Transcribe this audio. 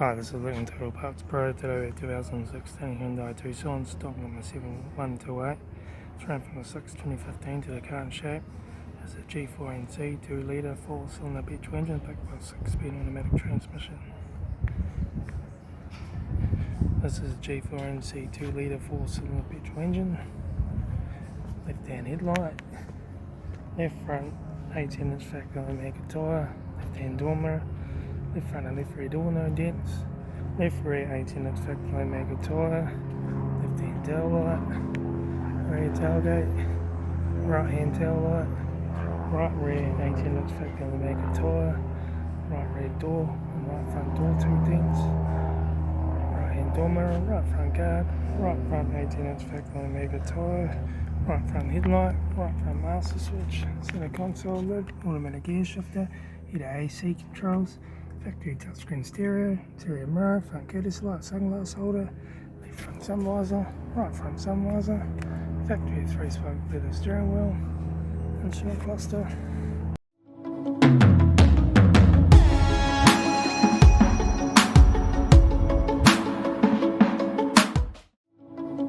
Hi, this is Litre Total Parts Pro. Today we have 2016 Hyundai Tucson, stock number 7128. It's ran from the 6/2015 to the current shape. It's a G4NC 2 litre 4-cylinder petrol engine backed by a 6-speed automatic transmission. This is a G4NC 2 litre 4-cylinder petrol engine. Left hand headlight, left front 18-inch factory mega tyre, left hand door mirror, left front and left rear door no dents, left rear 18-inch factory mega tyre, left hand tail light, rear tailgate, right hand tail light, right rear 18-inch factory mega tyre, right rear door and right front door 2 dents, right hand door mirror, right front guard, right front 18-inch factory mega tyre, right front headlight, right front master switch, center console lid, automatic gear shifter, heater AC controls, factory touchscreen stereo, interior mirror, front courtesy light, sunglass holder, left front sun visor, right front sun visor, factory 3-spoke leather steering wheel, instrument cluster.